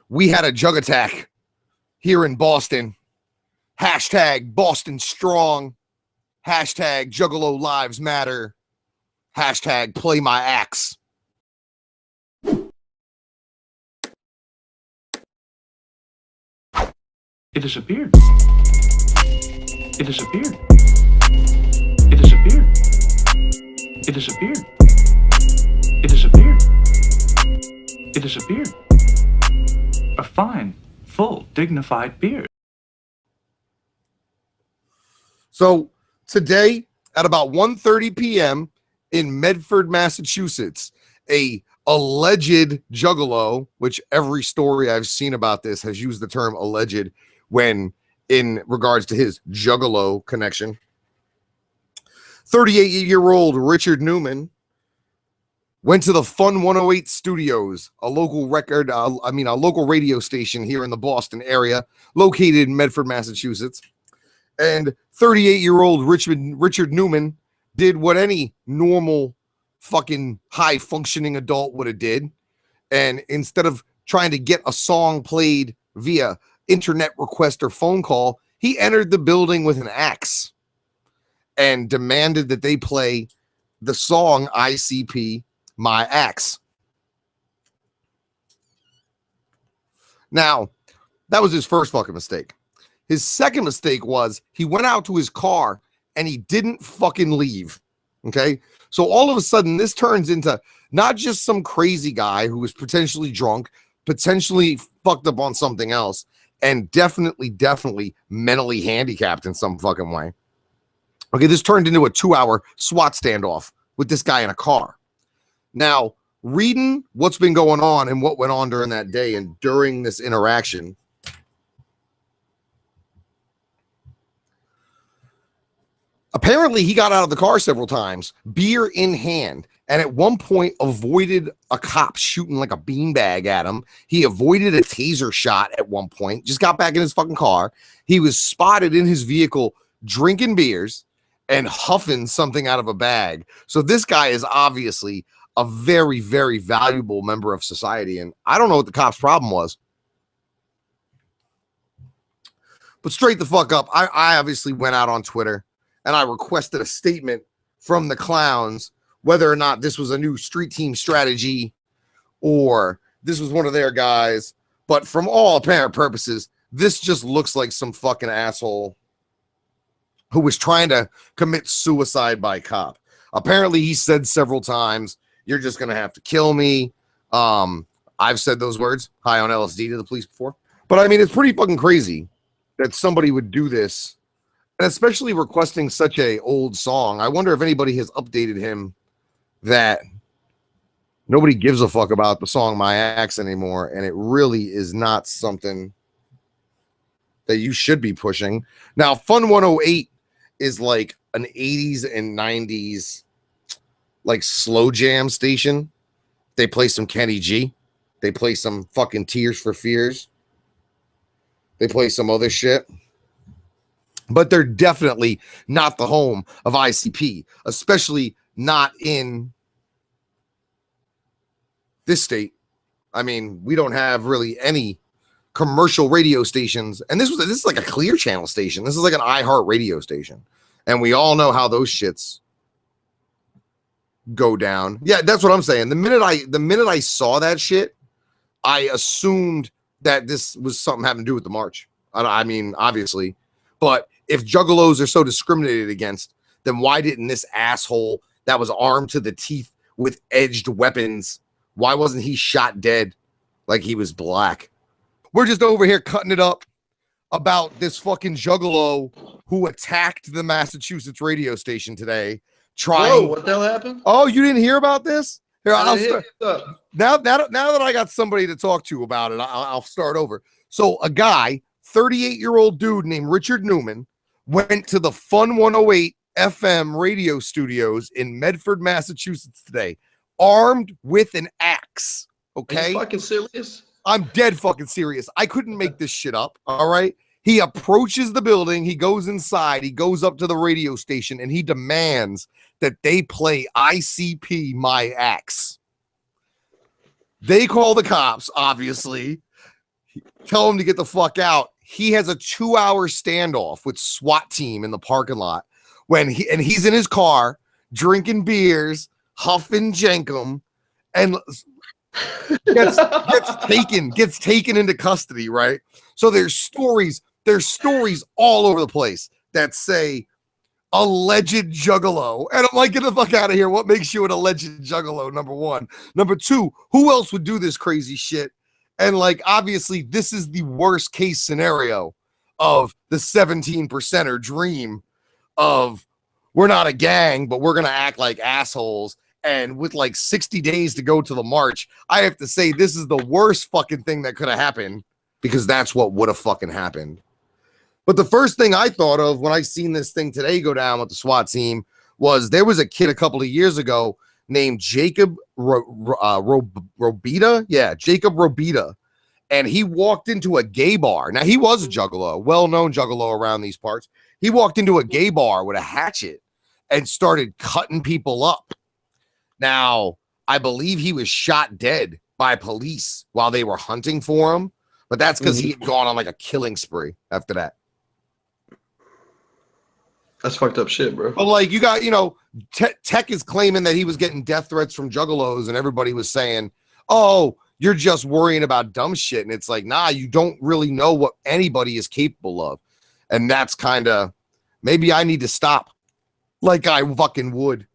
we had a jug attack here in Boston. Hashtag Boston Strong. Hashtag Juggalo Lives Matter. Hashtag Play My Axe. It disappeared. It disappeared. It disappeared. It disappeared. It disappeared. It disappeared. A fine, full, dignified beard. So today at about 1:30 p.m. in Medford, Massachusetts, a alleged juggalo, which every story I've seen about this has used the term alleged when in regards to his juggalo connection. 38-year-old Richard Newman went to the Fun 108 studios, a local local radio station here in the Boston area, located in Medford, Massachusetts. And 38-year-old Richard Newman did what any normal fucking high-functioning adult would have did. And instead of trying to get a song played via internet request or phone call, he entered the building with an axe and demanded that they play the song ICP, My Axe. Now, that was his first fucking mistake. His second mistake was he went out to his car and he didn't fucking leave. Okay? So all of a sudden, this turns into not just some crazy guy who was potentially drunk, potentially fucked up on something else, and definitely mentally handicapped in some fucking way. Okay, this turned into a 2-hour SWAT standoff with this guy in a car. Now, reading what's been going on and what went on during that day and during this interaction, apparently he got out of the car several times, beer in hand, and at one point avoided a cop shooting like a beanbag at him. He avoided a taser shot at one point, just got back in his fucking car. He was spotted in his vehicle drinking beers and huffing something out of a bag. So this guy is obviously a very, very valuable member of society. And I don't know what the cop's problem was. But straight the fuck up, I obviously went out on Twitter and I requested a statement from the clowns, whether or not this was a new street team strategy or this was one of their guys. But from all apparent purposes, this just looks like some fucking asshole who was trying to commit suicide by cop. Apparently, he said several times, "You're just going to have to kill me." I've said those words, high on LSD, to the police before. But I mean, it's pretty fucking crazy that somebody would do this, and especially requesting such a old song. I wonder if anybody has updated him that nobody gives a fuck about the song My Axe anymore, and it really is not something that you should be pushing. Now, Fun 108 is like an 80s and 90s like slow jam station. They play some Kenny G. They play some fucking Tears for Fears. They play some other shit. But they're definitely not the home of ICP, especially not in this state. I mean, we don't have really any commercial radio stations, and this is like a Clear Channel station. This is like an iHeart radio station, and we all know how those shits go down. Yeah, that's what I'm saying. The minute I saw that shit, I assumed that this was something having to do with the march. I mean, obviously, but if juggalos are so discriminated against, then why didn't this asshole that was armed to the teeth with edged weapons, why wasn't he shot dead like he was black? We're just over here cutting it up about this fucking juggalo who attacked the Massachusetts radio station today. Whoa, what the hell happened? Oh, you didn't hear about this? Here, Now that I got somebody to talk to about it, I'll start over. So a guy, 38-year-old dude named Richard Newman, went to the Fun 108 FM radio studios in Medford, Massachusetts today, armed with an axe. Okay? Are you fucking serious? I'm dead fucking serious. I couldn't make this shit up. All right. He approaches the building. He goes inside. He goes up to the radio station and he demands that they play ICP My Axe. They call the cops, obviously. tell him to get the fuck out. He has a 2-hour standoff with SWAT team in the parking lot he's in his car drinking beers, huffing jankum, and gets taken into custody, right? So there's stories all over the place that say alleged juggalo. And I'm like, get the fuck out of here. What makes you an alleged juggalo? Number one. Number two, who else would do this crazy shit? And like, obviously, this is the worst case scenario of the 17%er dream of we're not a gang, but we're going to act like assholes. And with like 60 days to go to the march, I have to say this is the worst fucking thing that could have happened, because that's what would have fucking happened. But the first thing I thought of when I seen this thing today go down with the SWAT team was there was a kid a couple of years ago named Jacob Robita. Yeah, Jacob Robita. And he walked into a gay bar. Now, he was a juggalo, a well-known juggalo around these parts. He walked into a gay bar with a hatchet and started cutting people up. Now, I believe he was shot dead by police while they were hunting for him, but that's because he had gone on like a killing spree after that. That's fucked up shit, bro. But like, you got, Tech is claiming that he was getting death threats from juggalos, and everybody was saying, oh, you're just worrying about dumb shit. And it's like, nah, you don't really know what anybody is capable of. And that's kind of, maybe I need to stop like I fucking would.